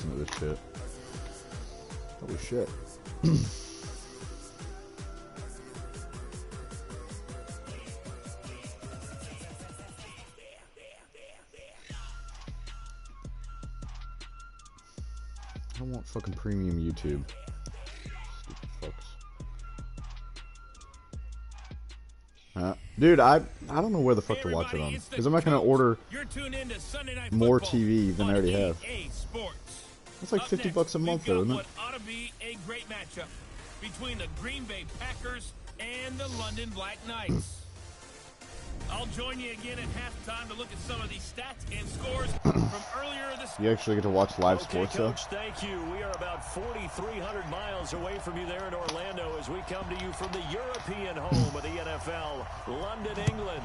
listen to this shit. Holy shit. I don't want fucking premium YouTube. Stupid fucks. Dude, I don't know where the fuck to watch it on. Because I'm not going to order more TV than I already have. That's like $50 a month, though, isn't it? What ought to be a great matchup between the Green Bay Packers and the London Black Knights. I'll join you again at halftime to look at some of these stats and scores from earlier this. You actually get to watch live sports, though? Coach, thank you. We are about 4,300 miles away from you there in Orlando as we come to you from the European home of the NFL, London, England.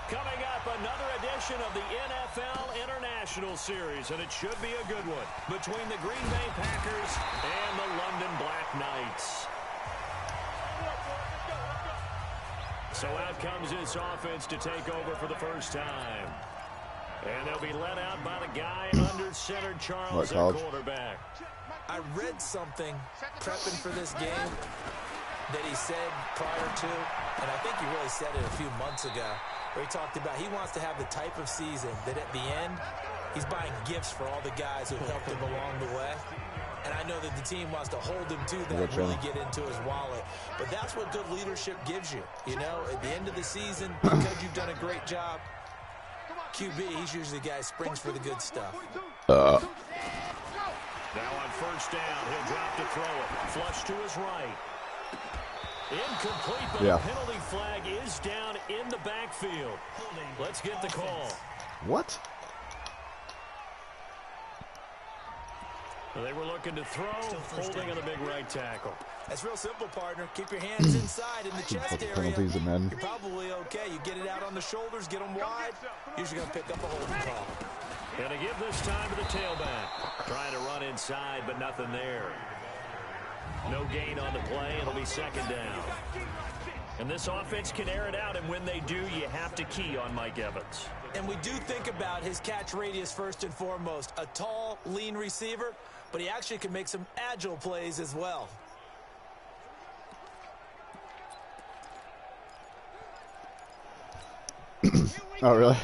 Coming up, another edition of the NFL International Series, and it should be a good one, between the Green Bay Packers and the London Black Knights. So out comes this offense to take over for the first time. And they'll be led out by the guy under center, Charles, at quarterback. I read something prepping for this game that he said prior to, and I think he really said it a few months ago, where he talked about he wants to have the type of season that at the end, he's buying gifts for all the guys who helped him along the way. And I know that the team wants to hold him to that and really get into his wallet. But that's what good leadership gives you. You know, at the end of the season, because you've done a great job, QB, he's usually the guy who springs for the good stuff. Now on first down, he'll drop to throw it. Flush to his right. Incomplete, but the penalty flag is down in the backfield. Let's get the call. What? They were looking to throw, holding on the big right tackle. That's real simple, partner. Keep your hands inside in the chest area. You're probably okay. You get it out on the shoulders, get them wide. Usually going to pick up a holding call. Going to give this time to the tailback. Trying to run inside, but nothing there. No gain on the play. It'll be second down. And this offense can air it out, and when they do, you have to key on Mike Evans. And we do think about his catch radius first and foremost. A tall, lean receiver, but he actually can make some agile plays as well. Oh, really?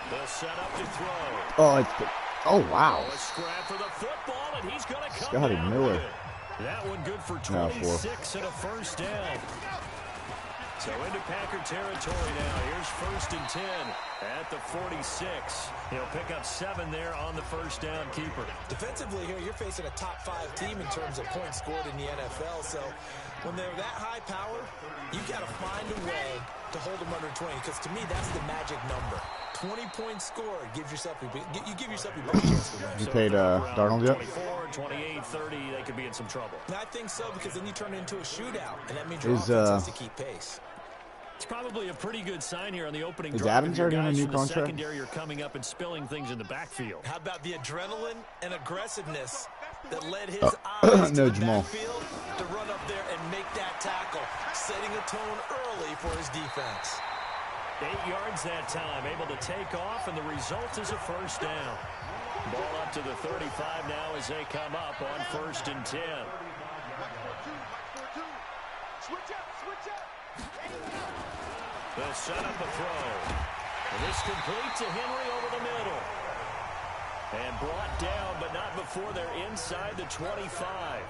The setup to throw. Oh, wow. A scrap for the football, and he's going to come Scotty down Miller. with it. That one good for 26 and a first down. So into Packer territory now. Here's first and 10 at the 46. He'll pick up 7 there on the first down keeper. Defensively here, you're facing a top 5 team in terms of points scored in the NFL. So when they're that high power, you got to find a way to hold them under 20. Because to me, that's the magic number. 20 points scored gives yourself you give yourself your best chance to win. You paid Darnold yet? 24, 28, 30, they could be in some trouble. And I think so, because then you turn it into a shootout, and that means your offense has to keep pace. It's probably a pretty good sign here on the opening Is drive. Adams already on a new contract? The secondary are coming up and spilling things in the backfield. How about the adrenaline and aggressiveness that led his eyes to the backfield to run up there and make that tackle, setting a tone early for his defense. 8 yards that time, able to take off, and the result is a first down. Ball up to the 35 now as they come up on first and 10. They'll set up a throw. And this complete to Henry over the middle. And brought down, but not before they're inside the 25.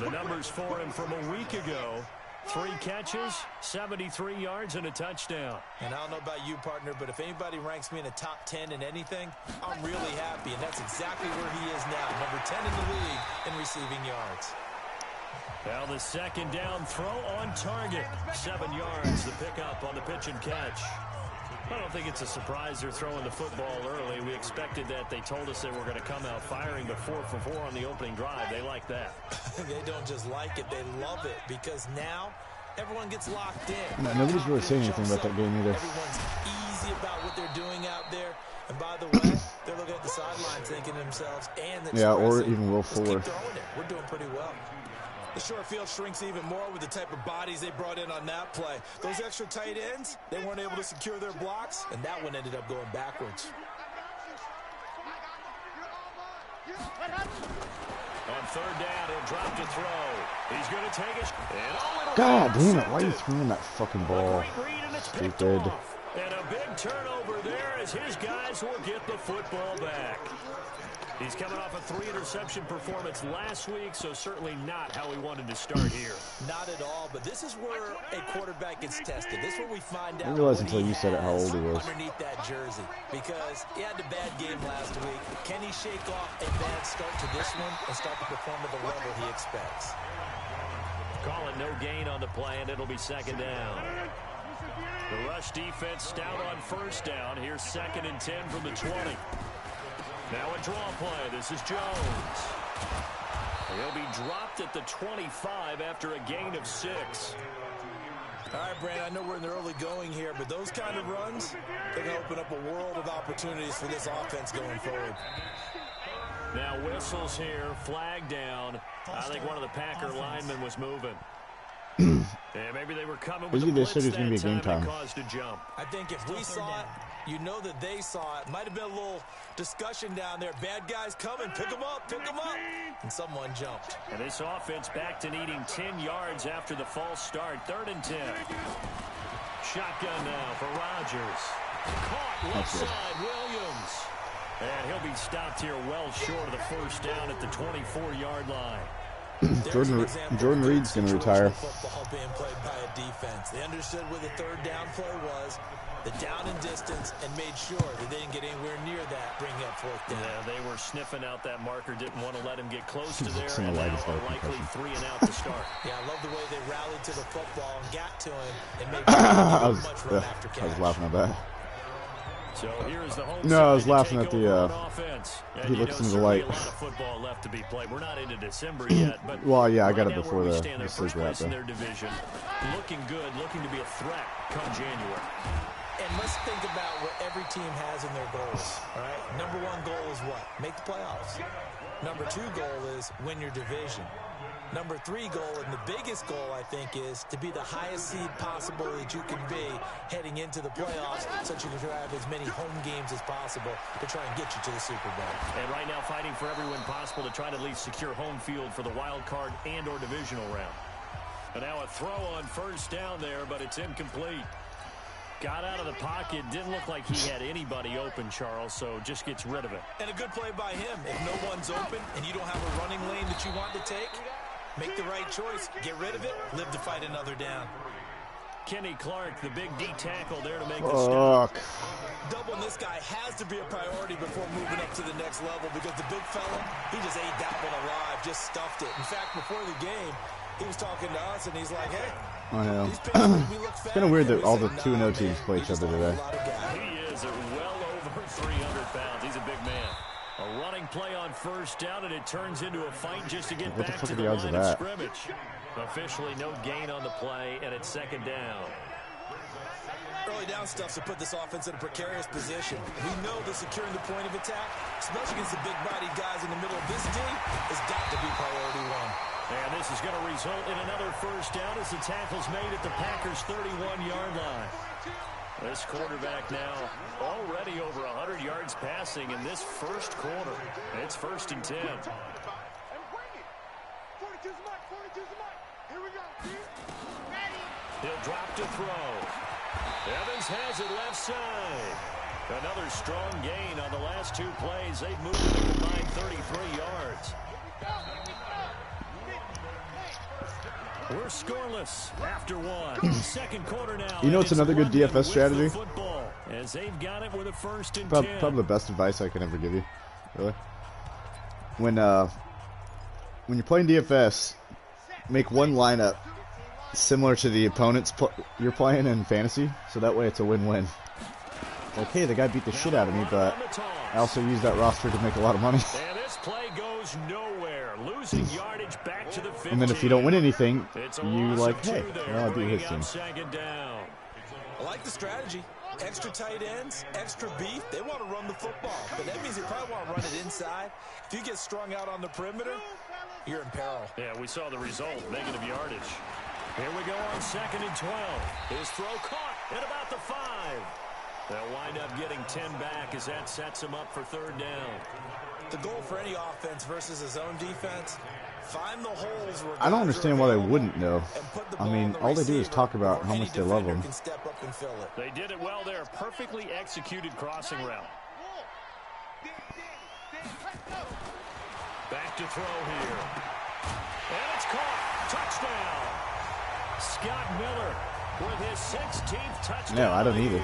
The numbers for him from a week ago. 3 catches, 73 yards, and a touchdown. And I don't know about you, partner, but if anybody ranks me in the top 10 in anything, I'm really happy, and that's exactly where he is now, number 10 in the league in receiving yards. Now the second down throw on target. 7 yards, the pickup on the pitch and catch. I don't think it's a surprise they're throwing the football early. We expected that. They told us they were going to come out firing, but 4 for 4 on the opening drive. They like that. They don't just like it, they love it, because now everyone gets locked in. Nobody's really saying anything about that game either. Everyone's easy about what they're doing out there. And by the way, they're looking at the sidelines thinking to themselves, and the or even Will Fuller. keep throwing it. We're doing pretty well. The short field shrinks even more with the type of bodies they brought in on that play. Those extra tight ends, they weren't able to secure their blocks, and that one ended up going backwards. On third down, he'll drop to throw. He's going to take it. God damn it, why are you throwing that fucking ball? Stupid. And a big turnover there as his guys will get the football back. He's coming off a 3-interception performance last week, so certainly not how we wanted to start here. Not at all, but this is where a quarterback gets tested. This is where we find out. I didn't realize until you said it how old he was. Underneath that jersey, because he had a bad game last week. Can he shake off a bad start to this one and start to perform at the level he expects? Calling no gain on the play, and it'll be second down. The rush defense stout on first down. Here's 2nd and 10 from the 20. Now a draw play. This is Jones. He'll be dropped at the 25 after a gain of 6. All right, Brandon, I know we're in the early going here, but those kind of runs, they're going to open up a world of opportunities for this offense going forward. Now whistles here, flag down. I think one of the Packer linemen was moving. Yeah, maybe they were coming with a blitz that time and caused a jump. I think if we saw it, you know that they saw it. Might have been a little discussion down there. Bad guys coming. Pick them up. Pick them up. And someone jumped. And this offense back to needing 10 yards after the false start. 3rd and 10. Shotgun now for Rodgers. Caught left side, Williams. And he'll be stopped here well short of the first down at the 24-yard line. Jordan Reed's going to retire. Football being played by a defense. They understood where the 3rd down play was, the down and distance, and made sure that they didn't get anywhere near that, bring up 4th down. Yeah, they were sniffing out that marker, didn't want to let him get close to there, and now are likely 3 and out to start. Yeah, I love the way they rallied to the football and got to him and made sure I was laughing at that. So here's the home no, I was laughing at the he looks into the light. A lot of football left to be played. We're not into December yet, but well, yeah, I got it right before the first place in their division, looking good, looking to be a threat come January. And let's think about what every team has in their goals. All right, number 1 goal is what? Make the playoffs. Number 2 goal is win your division. Number 3 goal, and the biggest goal, I think, is to be the highest seed possible that you can be heading into the playoffs so that you can have as many home games as possible to try and get you to the Super Bowl. And right now fighting for every win possible to try to at least secure home field for the wild card and or divisional round. And now a throw on first down there, but it's incomplete. Got out of the pocket. Didn't look like he had anybody open, Charles, so just gets rid of it. And a good play by him. If no one's open and you don't have a running lane that you want to take, make the right choice. Get rid of it. Live to fight another down. Kenny Clark, the big D tackle there to make the stop. Doubling this guy has to be a priority before moving up to the next level because the big fella, he just ate that one alive, just stuffed it. In fact, before the game, he was talking to us, and he's like, hey, I know. It's kind of weird that all the 2-0 teams play each other today. He is well over 300 pounds. He's a big man. A running play on first down, and it turns into a fight just to get back to the line of scrimmage. Officially no gain on the play, and it's 2nd down. Early down stuff to put this offense in a precarious position. We know that securing the point of attack, especially against the big-bodied guys in the middle of this team, has got to be priority 1. And this is going to result in another first down as the tackle's made at the Packers' 31-yard line. This quarterback now already over 100 yards passing in this first quarter. It's 1st and 10. He'll drop to throw. Evans has it left side. Another strong gain on the last 2 plays. They've moved to a combined 33 yards. We're scoreless after 1. 2nd quarter now. You know it's another good DFS strategy? As they've got it with a 1st and 10. Probably the best advice I can ever give you. Really. When you're playing DFS, make one lineup similar to the opponents you're playing in fantasy, so that way it's a win-win. Like, hey, the guy beat the shit out of me, but I also use that roster to make a lot of money. And this play goes nowhere. Losing yardage back to the 15. And then if you don't win anything, you like, hey, well, I beat his team. I like the strategy. Extra tight ends, extra beef. They want to run the football, but that means they probably want to run it inside. If you get strung out on the perimeter, you're in peril. Yeah, we saw the result, negative yardage. Here we go on 2nd and 12. His throw caught at about the 5. They'll wind up getting 10 back as that sets him up for 3rd down. The goal for any offense versus his own defense, find the holes where I don't understand why they wouldn't, though. I mean, all they do is talk about how much they love him. They did it well there. Perfectly executed crossing route. Back to throw here. And it's caught. Touchdown. Scott Miller with his 16th touchdown. No, I don't either.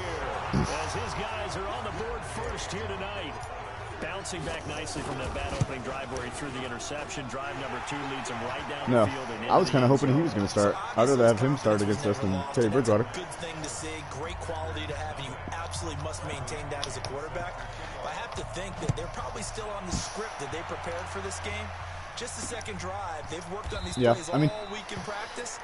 As his guys are on the board first here tonight. Bouncing back nicely from that bad opening drive where he threw the interception. Drive number 2 leads him right down the field. I was kind of hoping he was going to start. I'd rather have him start against us than Teddy Bridgewater. Good thing to see, great quality to have, and you absolutely must maintain that as a quarterback. But I have to think that they're probably still on the script that they prepared for this game. Just the second drive, they've worked on these plays all week in practice.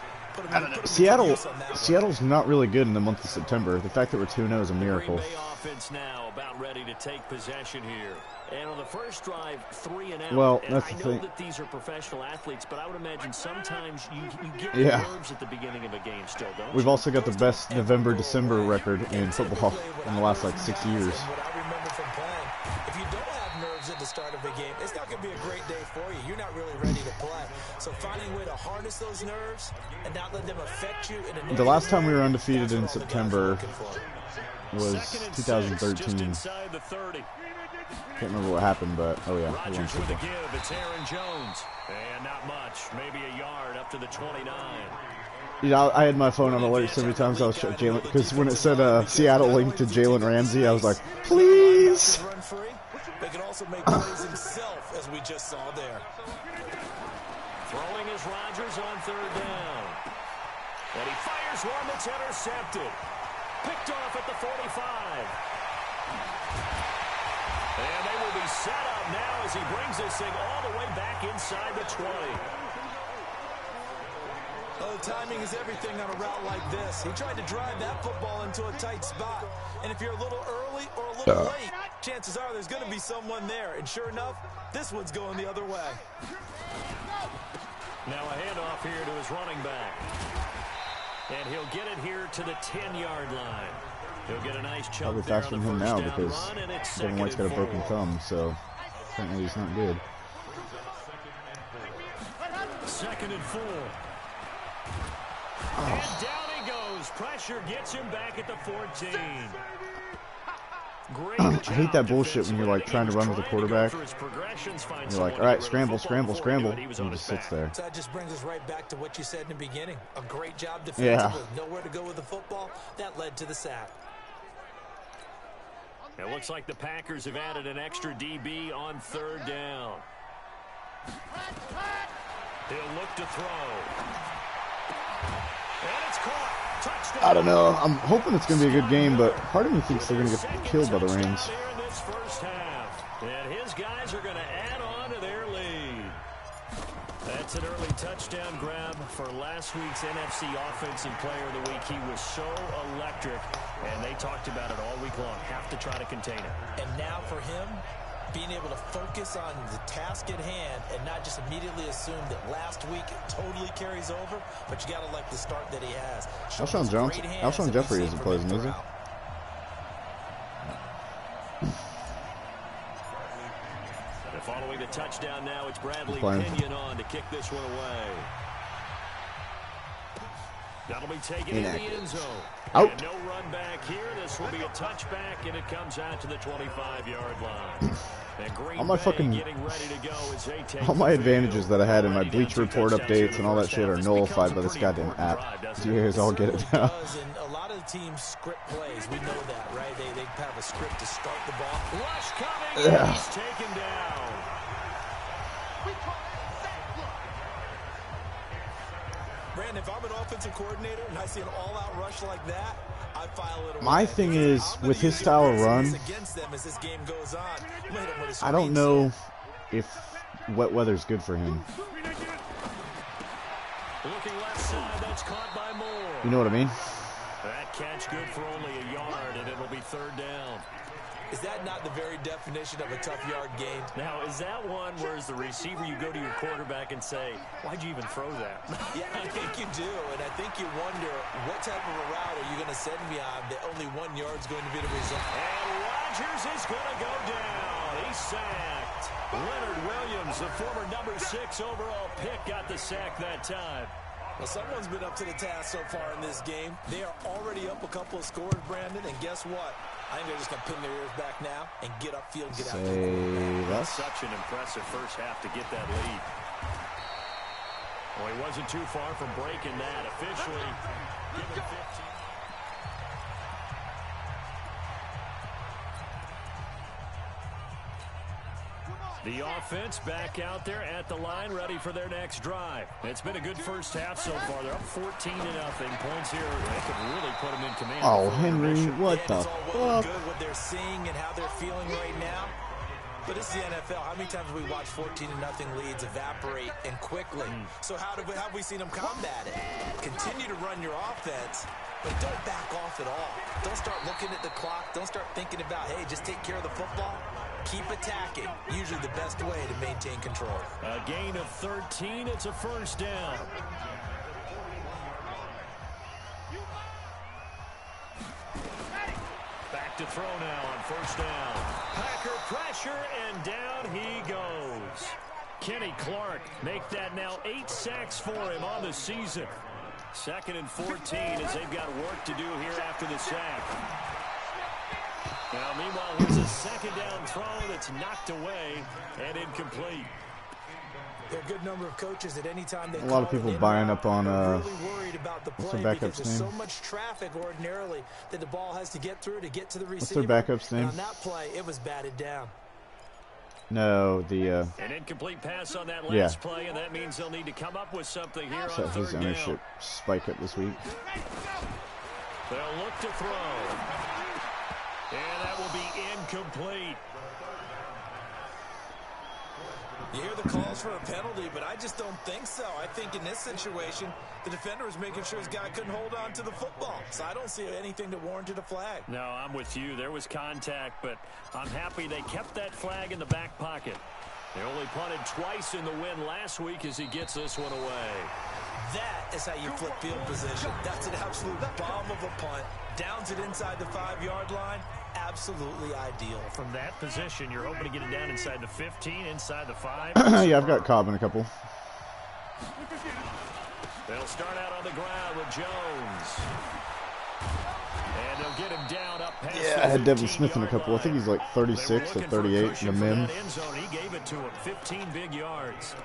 Seattle's not really good in the month of September. The fact that we're 2-0 is a miracle. Green Bay offense now about ready to take possession here. And on the first drive, 3 and out. Well, and that's I the know thing. that these are professional athletes, but I would imagine sometimes you get nerves at the beginning of a game still, don't you? We've also got the best November-December record in football in the last, like, 6 years. What I remember from playing, if you don't have nerves at the start of a game, it's not going to be a great day for you. You're not really ready to play. So finding a way to harness those nerves and not let them affect you. The last time we were undefeated in September was 2013. Can't remember what happened, but oh yeah. Rodgers with a give. It's Aaron Jones. And not much. Maybe a yard up to the 29. You know, I had my phone on alert so many times I was checking Jalen, because when it said Seattle linked to Jalen Ramsey, I was like, please. They can also make plays himself, as we just saw there. Throwing is Rodgers on 3rd down. And he fires one that's intercepted. Picked off at the 45. And they will be set up now as he brings this thing all the way back inside the 20. Oh, timing is everything on a route like this. He tried to drive that football into a tight spot. And if you're a little early or a little late, chances are there's going to be someone there. And sure enough, this one's going the other way. Now a handoff here to his running back. And he'll get it here to the 10-yard line. He'll get a nice chunk Probably faster than him now because Devin White's got a broken thumb, so apparently he's not good. 2nd and 4. And down he goes. Pressure gets him back at the 14. I hate that bullshit when you're like trying to run with the quarterback. And you're like, all right, scramble, scramble, scramble. And he just sits there. So that just brings us right back to what you said in the beginning. A great job defensively. Nowhere to go with the football. That led to the sack. It looks like the Packers have added an extra DB on 3rd down. He'll look to throw. And it's caught. Touchdown. I don't know. I'm hoping it's going to be a good game, but part of me thinks they're going to get killed by the Rams. In this first half. And his guys are going to add on to their lead. That's an early touchdown grab for last week's NFC Offensive Player of the Week. He was so electric, and they talked about it all week long. Have to try to contain it. And now for him, being able to focus on the task at hand and not just immediately assume that last week it totally carries over, but you got to like the start that he has. Alshon Jeffrey isn't playing, is he? Following the touchdown now, it's Bradley Pinion on to kick this one away. That'll be taken in the end zone. Out. No run back here. This will be a touchback, and it comes out to the 25-yard line. All my fucking, all my advantages that I had in my Bleacher Report updates and all that shit are nullified by this goddamn app. So you guys all get it now. A lot of teams script plays. We know that, right? They have a script to start the ball. Rush coming. He's taken down. Brandon, if I'm an offensive coordinator and I see an all-out rush like that, I file it away. My thing is, with his style of run, I don't know if wet weather's good for him. Looking left side, that's caught by Moore. You know what I mean? That catch good for only a yard, and it'll be 3rd down. Is that not the very definition of a tough yard gain? Now, is that one where as the receiver you go to your quarterback and say, why'd you even throw that? Yeah, I think you do, and I think you wonder what type of a route are you going to send me on that only 1 yard's going to be the result. And Rodgers is going to go down. He's sacked. Leonard Williams, the former number 6 overall pick, got the sack that time. Well, someone's been up to the task so far in this game. They are already up a couple of scores, Brandon, and guess what? I think they're just going to pin their ears back now and get upfield, get out there. That's such an impressive first half to get that lead. Well, he wasn't too far from breaking that. Officially given 15. The offense back out there at the line, ready for their next drive. It's been a good first half so far. They're up 14-0. Points here. They could really put them in command. Oh, Henry, what the fuck? It's all well and good what they're seeing and how they're feeling right now. But it's the NFL. How many times have we watched 14-0 leads evaporate and quickly? So how have we seen them combat it? Continue to run your offense, but don't back off at all. Don't start looking at the clock. Don't start thinking about, hey, just take care of the football. Keep attacking. Usually the best way to maintain control. A gain of 13. It's a first down. Back to throw now on first down. Packer pressure, and down he goes. Kenny Clark make that now 8 sacks for him on the season. 2nd and 14 as they've got work to do here after the sack. Now, meanwhile, here's a 2nd down throw that's knocked away and incomplete. There are a good number of coaches at any time they a lot of people buying up on really worried about the play what's their backup's there's name? So much traffic ordinarily that the ball has to get through to get to the receiver. What's their backup's name? And on that play, it was batted down. No, the an incomplete pass on that last play, and that means they'll need to come up with something here on his 3rd ownership down. spike up this week. They'll look to throw. And that will be incomplete. You hear the calls for a penalty, but I just don't think so. I think in this situation, the defender was making sure his guy couldn't hold on to the football. So I don't see anything that warranted a flag. No, I'm with you. There was contact, but I'm happy they kept that flag in the back pocket. They only punted twice in the win last week as he gets this one away. That is how you flip field position. That's an absolute bomb of a punt. Downs it inside the 5-yard line. Absolutely ideal. From that position, you're hoping to get it down inside the 15, inside the 5. Yeah, I've got Cobb in a couple. They'll start out on the ground with Jones. And they'll get him down up past I had Devin Smith in a couple. I think he's like 36 or 38 in the min. He gave it to him, 15 big yards.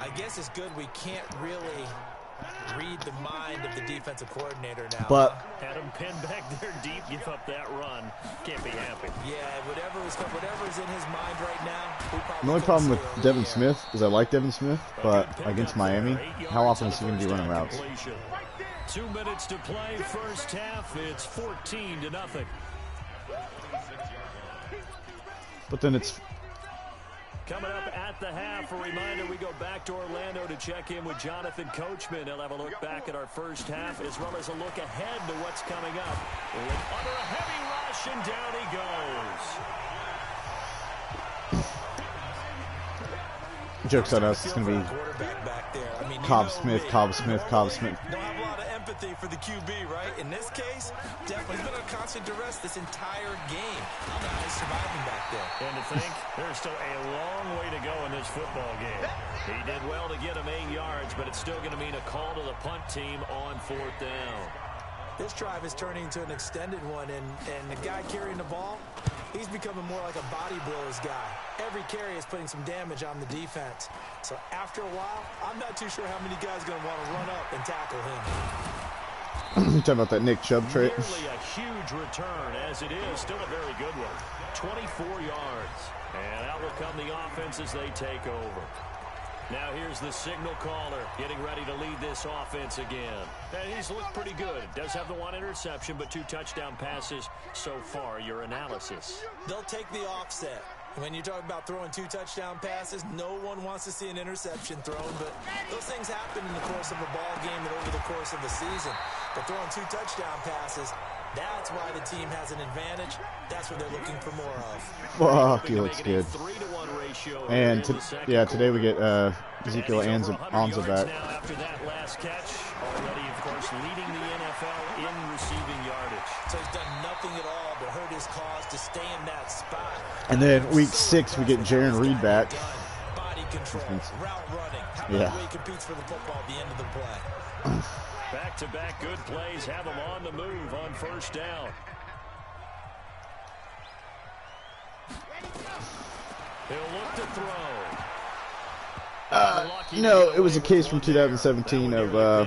I guess it's good we can't really read the mind of the defensive coordinator now. But had him pinned back there deep, give up that run. Can't be happy. Yeah, whatever's in his mind right now. The only problem with Devin Smith is I like Devin Smith, but against Miami, how often is he going to be running routes? 2 minutes to play, first half. It's 14-0. But then it's coming up at the half, a reminder, we go back to Orlando to check in with Jonathan Coachman. He'll have a look back at our first half as well as a look ahead to what's coming up. Under a heavy rush, and down he goes. Joke's on us. It's going to be Cobb Smith, Cobb Smith, Cobb Smith. Don't have a lot of empathy for the QB, right? In this case, definitely he's been on constant duress this entire game. I don't know how he's surviving back there. And to think, there's still a long way to go in this football game. He did well to get him 8 yards, but it's still going to mean a call to the punt team on 4th down. This drive is turning into an extended one, and the guy carrying the ball, he's becoming more like a body blows guy. Every carry is putting some damage on the defense. So after a while, I'm not too sure how many guys are going to want to run up and tackle him. You talking about that Nick Chubb trade? Nearly a huge return, as it is. Still a very good one. 24 yards. And out will come the offense as they take over. Now here's the signal caller getting ready to lead this offense again. And he's looked pretty good. Does have the 1 interception, but 2 touchdown passes so far. Your analysis. They'll take the offset. When you talk about throwing 2 touchdown passes, no one wants to see an interception thrown, but those things happen in the course of a ball game and over the course of a season. but throwing 2 touchdown passes, that's why the team has an advantage. That's what they're looking for more of. Fuck, he looks good. And yeah, today we get Ezekiel Anza back. Now after that last catch, already, of course, leading the NFL in receiving yardage. So he's done nothing at all to hurt his cause to stay in that spot. And then week 6 we get Jaron Reed back. Body control, route running. How about the way he competes for the football at the end of the play? Back-to-back good plays have him on the move on first down. He'll look to throw. No, it was a case from 2017 of the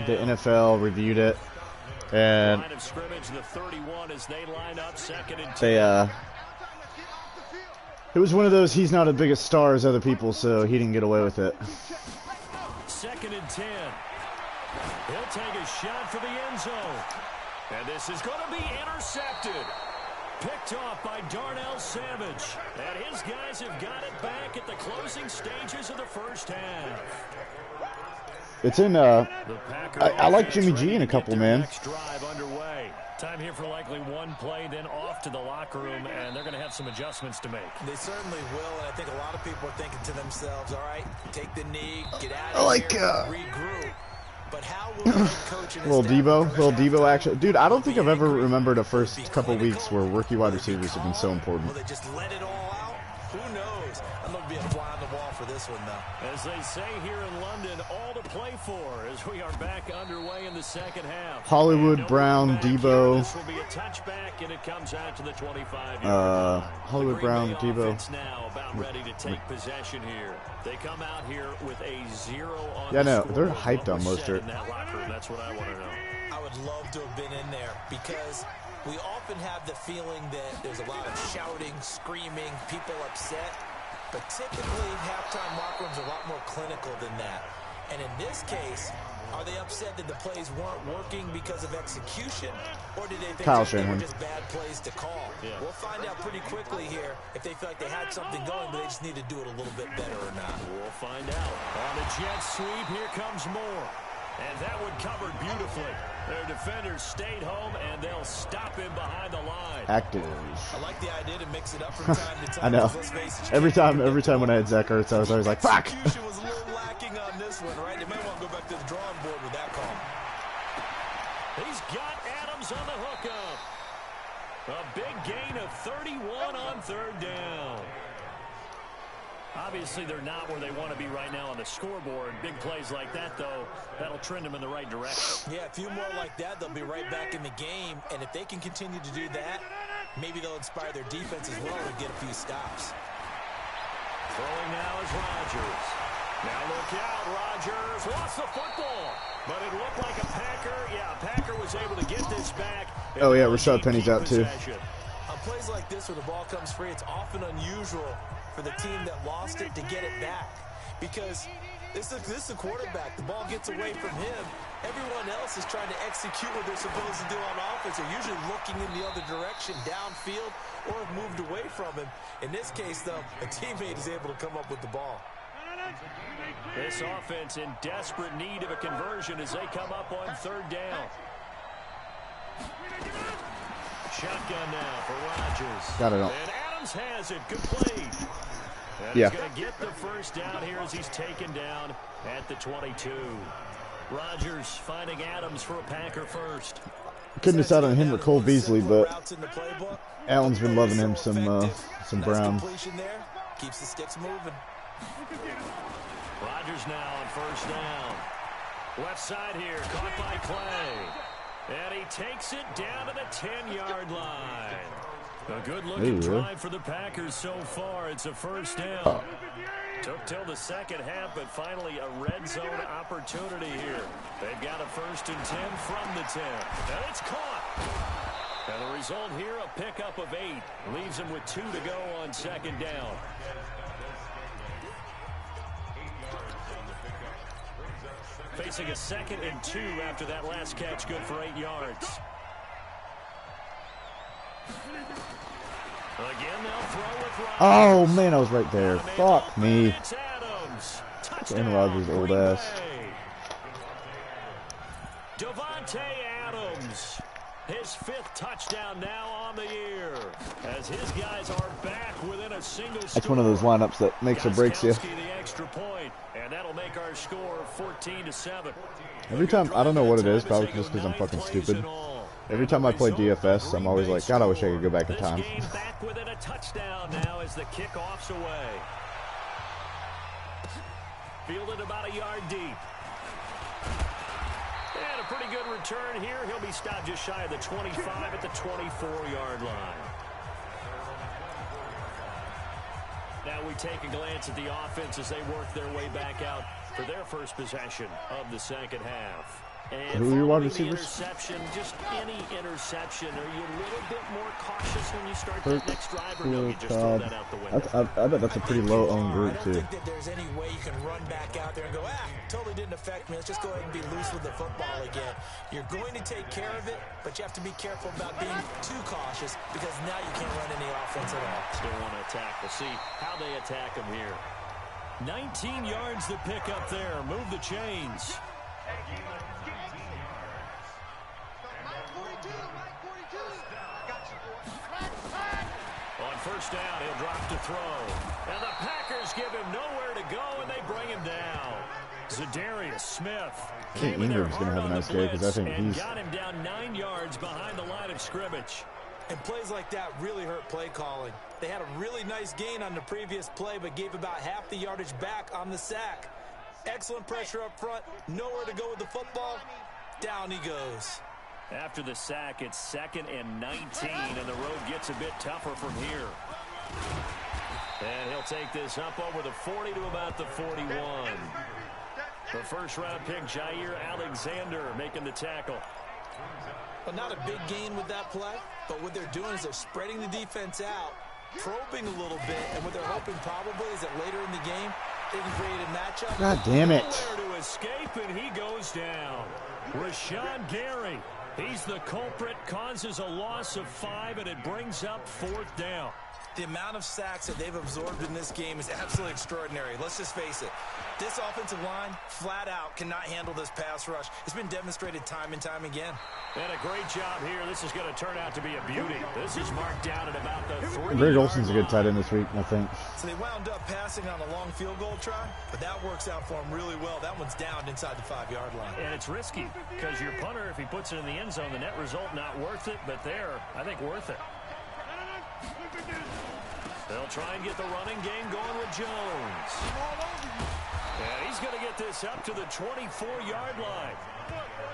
NFL reviewed it, and they it was one of those, he's not as big a star as other people, so he didn't get away with it. 2nd and 10. He'll take a shot for the end zone. And this is going to be intercepted. Picked off by Darnell Savage. And his guys have got it back at the closing stages of the first half. It's in, I like Jimmy G in a couple, man. Drive underway. Time here for likely one play, then off to the locker room, and they're going to have some adjustments to make. They certainly will, and I think a lot of people are thinking to themselves, all right, take the knee, get out of here, regroup. But how will the head coach and little Debo action. Dude, I don't think I've ever remembered a first couple weeks where rookie wide receivers have been so important. Will they just let it all out? Who knows? I'm going to be a fly on the wall for this one, though. As they say here in London, all to play for as we are back underway in the second half. Hollywood Brown, Debo. This will be a touchback, and it comes out to the 25. Hollywood Brown, Debo. Now about ready to take possession here. They come out here with a 0 on yeah, no, they're hyped on Mostert. in that locker room. That's what I want to know. I would love to have been in there because we often have the feeling that there's a lot of shouting, screaming, people upset. But typically, halftime locker rooms are a lot more clinical than that. And in this case, are they upset that the plays weren't working because of execution? Or did they think they were just bad plays to call? Yeah. We'll find out pretty quickly here if they feel like they had something going, but they just need to do it a little bit better or not. We'll find out. On the jet sweep, here comes Moore. And that one covered beautifully. Their defenders stayed home, and they'll stop him behind the line. Active. I like the idea to mix it up from time to time. I know. Every time when I had Zach Ertz, I was always like, fuck! Execution was a little lacking on this one, right? They might want to go back to the drawing board with that call. He's got Adams on the hookup. A big gain of 31 on 3rd down. Obviously, they're not where they want to be right now on the scoreboard. Big plays like that, though, that'll trend them in the right direction. Yeah, a few more like that, they'll be right back in the game. And if they can continue to do that, maybe they'll inspire their defense as well to get a few stops. Throwing now is Rodgers. Now look out, Rodgers lost the football. But it looked like a Packer. Yeah, Packer was able to get this back. Oh, yeah, Rashad Penny's out, too. On plays like this where the ball comes free, it's often unusual for the team that lost it to get it back. Because this is a quarterback. The ball gets away from him. Everyone else is trying to execute what they're supposed to do on offense. They're usually looking in the other direction, downfield, or have moved away from him. In this case, though, a teammate is able to come up with the ball. This offense in desperate need of a conversion as they come up on 3rd down. Shotgun now for Rodgers. Got it all. And Adams has it. Good play. And yeah. He's going to get the first down here as he's taken down at the 22. Rodgers finding Adams for a Packer first. Couldn't decide on him or Cole Beasley, but Allen's been loving him some Brown. Keeps the sticks moving. Rodgers now on 1st down. Left side here, caught by Clay. And he takes it down to the 10-yard line. A good-looking drive for the Packers so far. It's a 1st down. Took till the second half, but finally a red zone opportunity here. They've got a 1st and 10 from the 10. And it's caught. And the result here, a pickup of 8. Leaves him with 2 to go on 2nd down. Facing a 2nd and 2 after that last catch, good for 8 yards. Again, they'll throw with Rodgers. Oh, man, I was right there. Fuck me. Aaron Rodgers' old ass. Devontae Adams. His 5th touchdown now on the year. As his guys are back within a single score. That's one of those lineups that makes or breaks you. The extra point, and that'll make our score 14-7. Every time, I don't know what it is, probably just because I'm fucking stupid. Every time I play DFS, I'm always like, God, I wish I could go back in time. Back within a touchdown now as the kickoff's away. Fielded about a yard deep. And a pretty good return here. He'll be stopped just shy of the 25 at the 24-yard line. Now we take a glance at the offense as they work their way back out for their first possession of the second half. And who are your wide receivers? Interception, just any interception. Are you a little bit more cautious when you start that next drive, or no, you just throw that out the window? I bet that's a pretty low-owned group, too. I don't think that there's any way you can run back out there and go, totally didn't affect me. Let's just go ahead and be loose with the football again. You're going to take care of it, but you have to be careful about being too cautious because now you can't run any offense at all. Still want to attack. We'll see how they attack him here. 19 yards to pick up there. Move the chains. On first down, he'll drop to throw. And the Packers give him nowhere to go, and they bring him down. Zadarius Smith. I think Ingram's going to have a nice day because I think he's got him down 9 yards behind the line of scrimmage. And plays like that really hurt play calling. They had a really nice gain on the previous play, but gave about half the yardage back on the sack. Excellent pressure up front. Nowhere to go with the football. Down he goes. After the sack, it's 2nd and 19, and the road gets a bit tougher from here. And he'll take this up over the 40 to about the 41. The first-round pick, Jair Alexander, making the tackle. Well, not a big gain with that play, but what they're doing is they're spreading the defense out, probing a little bit, and what they're hoping probably is that later in the game, they can create a matchup. God damn it. Nowhere to escape, and he goes down. Rashawn Gary. He's the culprit, causes a loss of 5, and it brings up 4th down. The amount of sacks that they've absorbed in this game is absolutely extraordinary. Let's just face it. This offensive line, flat out, cannot handle this pass rush. It's been demonstrated time and time again. And a great job here. This is going to turn out to be a beauty. This is marked down at about the 3. Greg Olson's a good tight end this week, I think. So they wound up passing on a long field goal try, but that works out for them really well. That one's down inside the 5-yard line. And it's risky because your punter, if he puts it in the end zone, the net result not worth it, but there, I think worth it. They'll try and get the running game going with Jones. And he's going to get this up to the 24-yard line.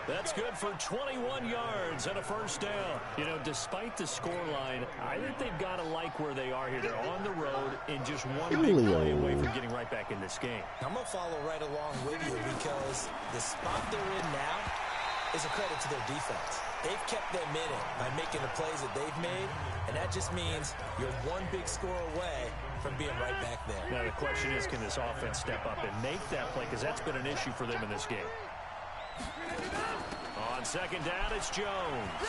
That's good for 21 yards and a first down. You know, despite the scoreline, I think they've got to like where they are here. They're on the road and just one big play away from getting right back in this game. I'm going to follow right along with you because the spot they're in now is a credit to their defense. They've kept them in it by making the plays that they've made, and that just means you're one big score away from being right back there. Now the question is, can this offense step up and make that play? Because that's been an issue for them in this game. On second down, it's Jones.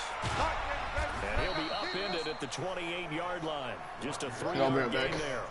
And he'll be upended at the 28-yard line. Just a 3-yard gain there.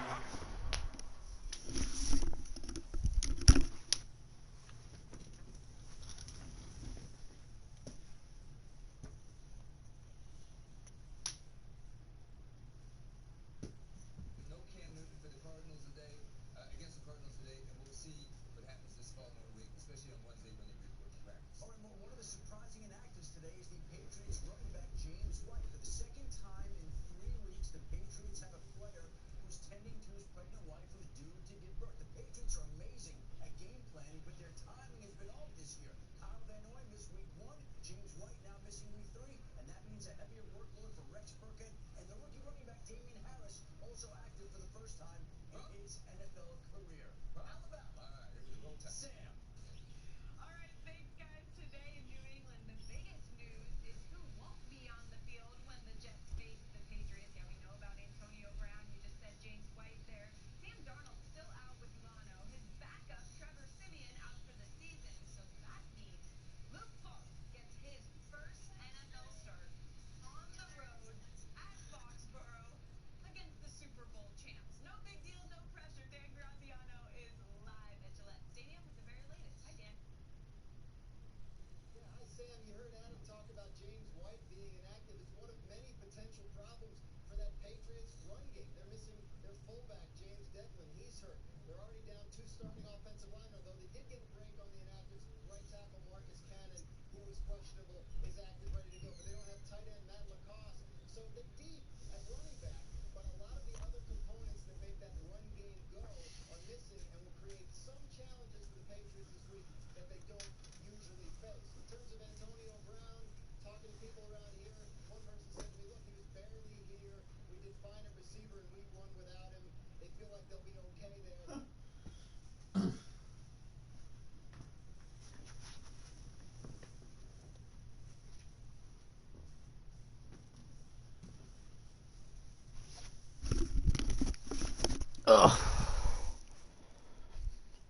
Ugh.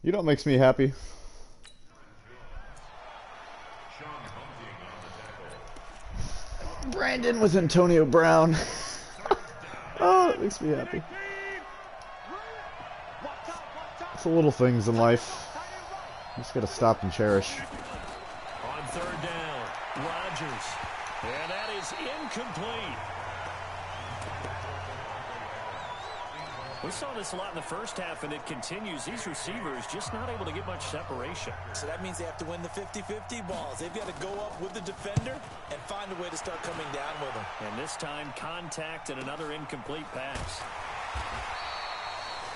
You know what makes me happy? Brandon with Antonio Brown. Oh, it makes me happy. It's the little things in life. You just gotta stop and cherish. On third down, Rodgers. And that is incomplete. We saw this a lot in the first half, and it continues. These receivers just not able to get much separation. So that means they have to win the 50-50 balls. They've got to go up with the defender and find a way to start coming down with them. And this time, contact and another incomplete pass.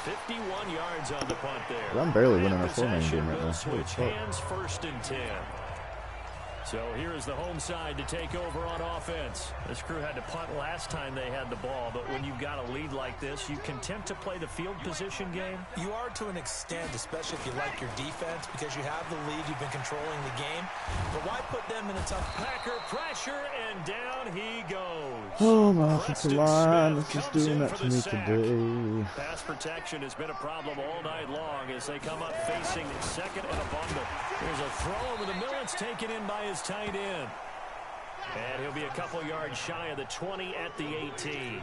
51 yards on the punt there. I'm barely winning a 4-man game right now. Switch hands, 1st and 10. So here is the home side to take over on offense. This crew had to punt last time they had the ball, but when you've got a lead like this, you can tempt to play the field position game. You are to an extent, especially if you like your defense, because you have the lead, you've been controlling the game. But why put them in a tough... Packer pressure, and down he goes. Oh, my offensive line is just doing that to me today. Pass protection has been a problem all night long as they come up facing second and a bundle. There's a throw over the middle. It's taken in by his tight end. And he'll be a couple yards shy of the 20 at the 18.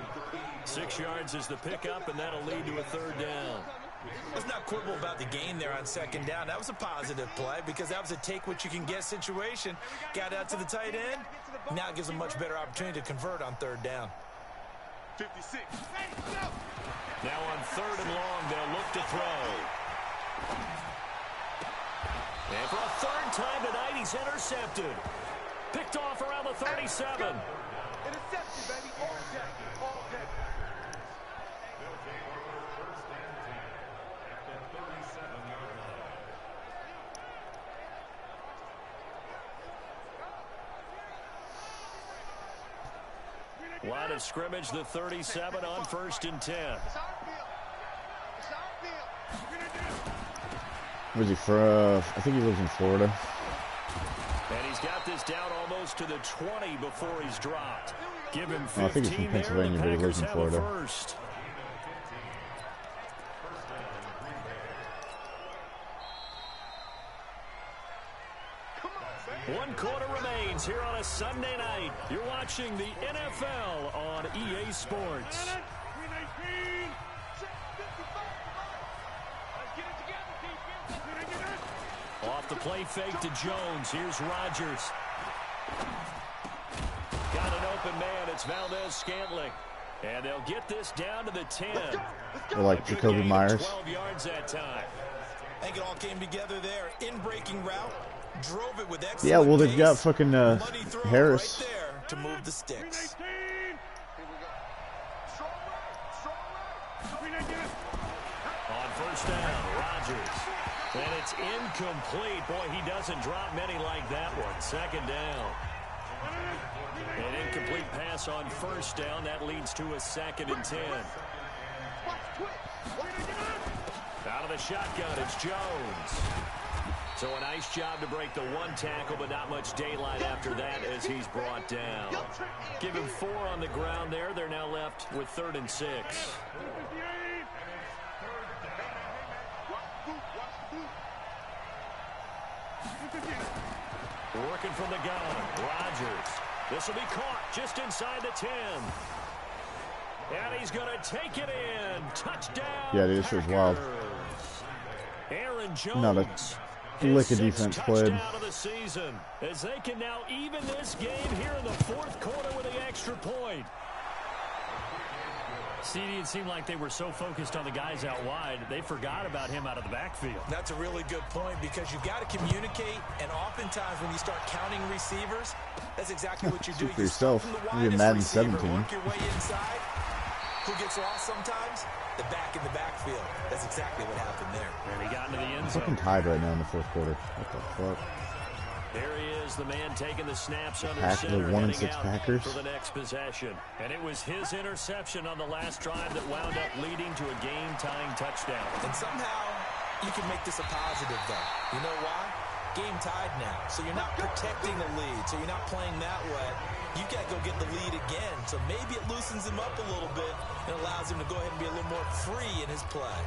6 yards is the pickup, and that'll lead to a third down. Let's not quibble about the gain there on second down. That was a positive play because that was a take-what-you-can-get situation. Got out to the tight end. Now it gives them much better opportunity to convert on third down. 56. Now on third and long, they'll look to throw. And for a third time tonight, he's intercepted. Picked off around the 37. Intercepted, baby. All day. All day. Line of scrimmage, the 37 on 1st and 10. Where's he from? I think he lives in Florida. And he's got this down almost to the 20 before he's dropped. Give him 15 I think he's from Pennsylvania, but he lives in Florida. First. One quarter remains here on a Sunday night. You're watching the NFL on EA Sports. Off the play fake to Jones. Here's Rodgers. Got an open man. It's Valdez-Scantling. And they'll get this down to the 10. They're like Jacoby Myers. 12 yards that time. I think it all came together there. In-breaking route. Drove it with excellent Yeah, well, they've got pace. fucking Harris. Right there to move the sticks. On first down, Rodgers. And it's incomplete. Boy, he doesn't drop many like that one. Second down. An incomplete pass on first down. That leads to a 2nd and 10. Out of the shotgun, it's Jones. So a nice job to break the one tackle, but not much daylight after that as he's brought down. Give him 4 on the ground there. They're now left with 3rd and 6. Working from the gun, Rodgers. This will be caught just inside the 10. And he's going to take it in. Touchdown. Yeah, dude, this was wild. Aaron Jones. Not a lick of defense played. Of the season, as they can now even this game here in the 4th quarter with the extra point. CD, it seemed like they were so focused on the guys out wide, they forgot about him out of the backfield. That's a really good point because you've got to communicate, and oftentimes when you start counting receivers, that's exactly what you do. For yourself, you get Madden 17. Work your way inside. Who gets lost sometimes? The back in the backfield. That's exactly what happened there. And he got into the end zone. Fucking tied right now in the fourth quarter. What the fuck? There he is, the man taking the snaps under The center, 1-6 Packers for the next possession. And it was his interception on the last drive that wound up leading to a game-tying touchdown. And somehow you can make this a positive, though. You know why? Game tied now. So you're not protecting the lead, so you're not playing that way. You got to go get the lead again. So maybe it loosens him up a little bit and allows him to go ahead and be a little more free in his play.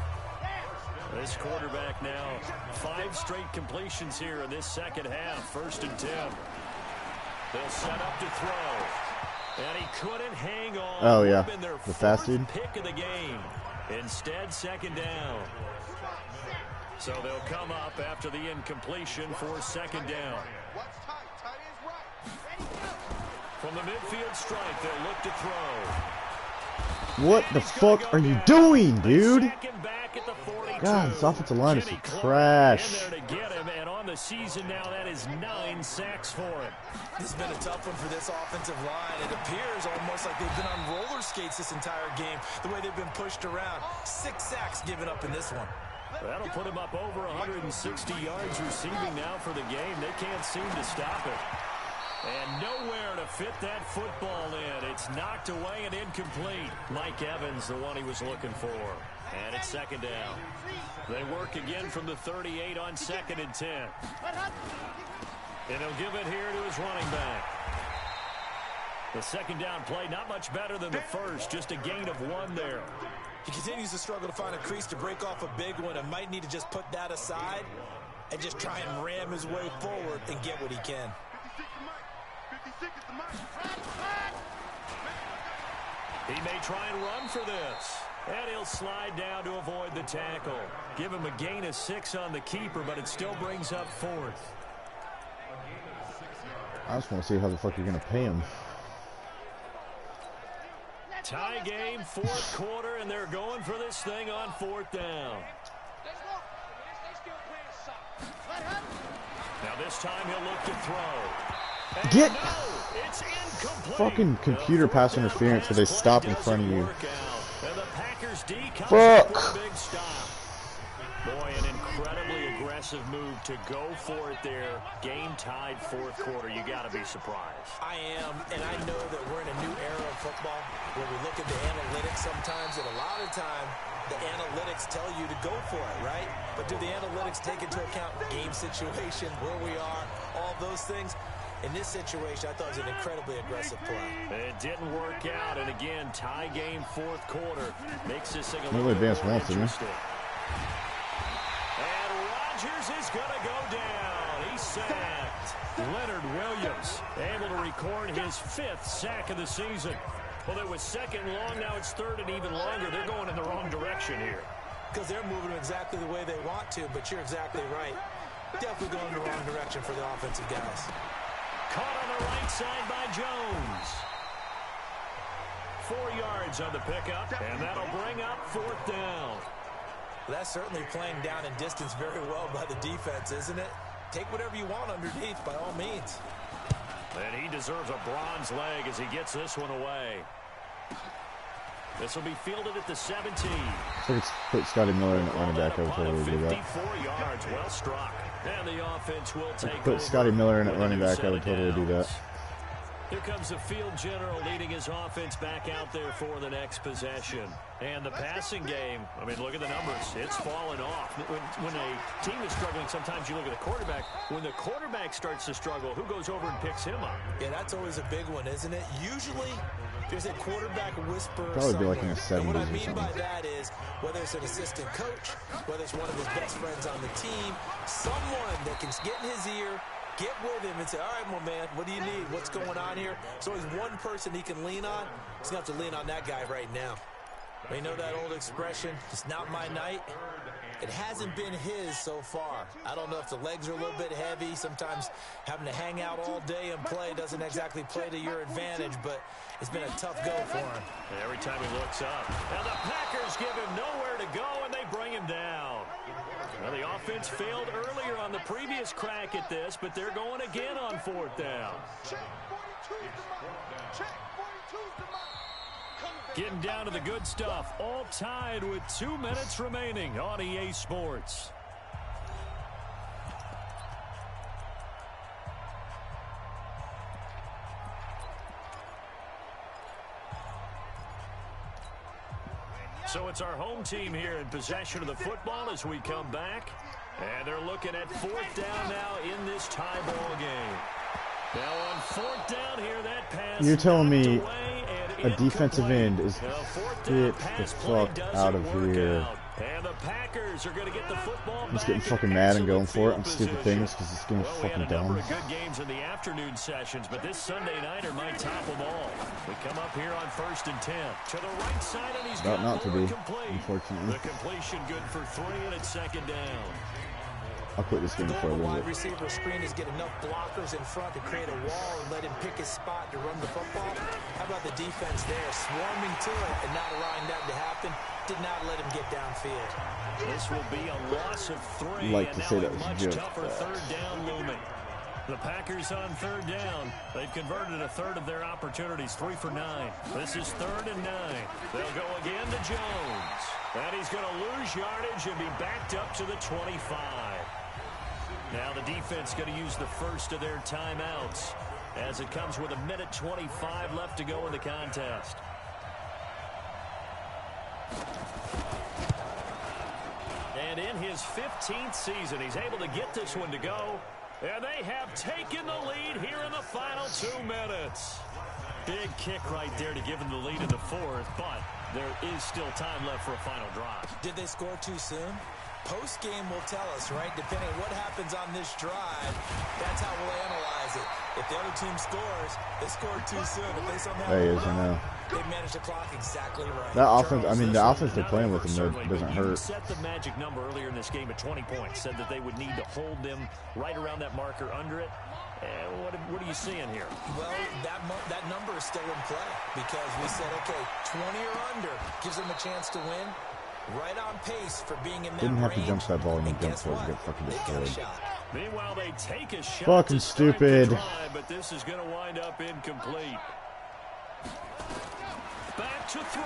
This quarterback now, 5 straight completions here in this second half. 1st and 10. They'll set up to throw. And he couldn't hang on. Oh, yeah. The fast dude. Pick of the game. Instead, 2nd down. So they'll come up after the incompletion for 2nd down. From the midfield stripe, they'll look to throw. What the fuck are you doing, dude? God, this offensive line is some trash. In there to get him, and on the season now, that is 9 sacks for him. This has been a tough one for this offensive line. It appears almost like they've been on roller skates this entire game, the way they've been pushed around. 6 sacks given up in this one. That'll put him up over 160 yards receiving now for the game. They can't seem to stop it. And nowhere to fit that football in. It's knocked away and incomplete. Mike Evans, the one he was looking for. And it's 2nd down. They work again from the 38 on 2nd and 10. And he'll give it here to his running back. The 2nd down play, not much better than the first. Just a gain of 1 there. He continues to struggle to find a crease to break off a big one and might need to just put that aside and just try and ram his way forward and get what he can. He may try and run for this. And he'll slide down to avoid the tackle. Give him a gain of 6 on the keeper, but it still brings up 4th. I just want to see how the fuck you're going to pay him. Tie game, 4th quarter, and they're going for this thing on 4th down. Now this time he'll look to throw. And Get it's incomplete. fucking computer pass interference where they stop in front of you. And the Packers D comes Fuck. up with a big stop. Boy, an incredibly aggressive move to go for it there. Game tied 4th quarter. You got to be surprised. I am, and I know that we're in a new era of football where we look at the analytics sometimes, and a lot of the time the analytics tell you to go for it, right? But do the analytics take into account game situation, where we are, all those things? In this situation, I thought it was an incredibly aggressive play. It didn't work out, and again, tie game 4th quarter. Makes this thing a Really little bit more advanced once, interesting. And Rodgers is going to go down. He's sacked. Leonard Williams able to record his 5th sack of the season. Well, it was 2nd long. Now it's 3rd and even longer. They're going in the wrong direction here. Because they're moving exactly the way they want to, but you're exactly right. Definitely going in the wrong direction for the offensive guys. Caught on the right side by Jones. 4 yards on the pickup, and that'll bring up 4th down. That's certainly playing down in distance very well by the defense, isn't it? Take whatever you want underneath, by all means. And he deserves a bronze leg as he gets this one away. This will be fielded at the 17. So it's put Scotty Miller in the running back. I would totally do that. 54 yards, well struck. And the offense will take Put Scotty Miller in at running back. I would totally do that. Here comes the field general leading his offense back out there for the next possession. And the passing game, I mean, look at the numbers. It's fallen off. When a team is struggling, sometimes you look at the quarterback. When the quarterback starts to struggle, who goes over and picks him up? Yeah, that's always a big one, isn't it? Usually, there's a quarterback whisperer. Probably be like in the 70s what I or mean something. by that is, whether it's an assistant coach, whether it's one of his best friends on the team, someone that can get in his ear, get with him and say, all right, my man, what do you need? What's going on here? So there's one person he can lean on. He's going to have to lean on that guy right now. You know that old expression, it's not my night? It hasn't been his so far. I don't know if the legs are a little bit heavy. Sometimes having to hang out all day and play doesn't exactly play to your advantage, but it's been a tough go for him. Every time he looks up. Now the Packers give him nowhere to go, and they bring him down. Well, the offense failed earlier on the previous crack at this, but they're going again on 4th down. Getting down to the good stuff. All tied with 2 minutes remaining on EA Sports. So it's our home team here in possession of the football as we come back. And they're looking at 4th down now in this tie ball game. Now on 4th down here, that pass. You're telling me a defensive end is get the fuck out of here. And the Packers are going to get the football I'm just back getting fucking mad and going for it. I'm position. stupid things because this game's Well, we fucking had a number dumb. of good games in the afternoon sessions, but this Sunday nighter might top them all. We come up here on 1st and 10 to the right side, and he's About got not to more be, complete. unfortunately. The completion good for 3, and it's 2nd down. I'll quit this game before I The lose wide it. receiver screen is get enough blockers in front to create a wall and let him pick his spot to run the football. How about the defense there, swarming to it and not allowing that to happen? Did not let him get downfield. This will be a loss of 3, Like and to now say a that was much just tougher that. 3rd down looming. The Packers on 3rd down. They've converted a third of their opportunities, 3 for 9. This is 3rd and 9. They'll go again to Jones. And he's going to lose yardage and be backed up to the 25. Now the defense going to use the first of their timeouts as it comes with 1:25 left to go in the contest. And in his 15th season, he's able to get this one to go. And they have taken the lead here in the final 2 minutes. Big kick right there to give them the lead in the 4th, but there is still time left for a final drive. Did they score too soon? Post-game will tell us, right? Depending on what happens on this drive, that's how we'll analyze it. If the other team scores, they scored too soon. If they somehow There he is, I know. they managed the clock exactly right. That offense, I mean, the Charles, offense they're playing with them certainly, doesn't but you hurt. set the magic number earlier in this game at 20 points. Said that they would need to hold them right around that marker under it. What are you seeing here? Well, that number is still in play because we said, okay, 20 or under gives them a chance to win. Right on pace for being in that Didn't have to range. jump that ball and And jump guess for it what? and get fucking They got a destroyed. shot. Meanwhile, they take a shot. Fucking to start stupid. the drive, but this is going to wind up incomplete. Back to throw.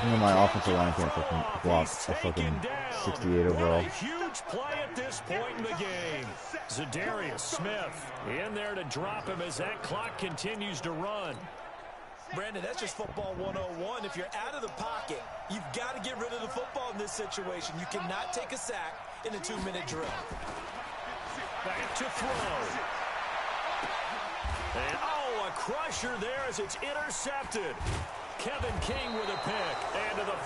You know, my offensive line can't fucking block a fucking 68 overall. What a huge play at this point in the game. Zadarius Smith in there to drop him as that clock continues to run. Brandon, that's just football 101. If you're out of the pocket, you've got to get rid of the football in this situation. You cannot take a sack in a 2-minute drill. Back to throw. And, a crusher there as it's intercepted. Kevin King with a pick. And to the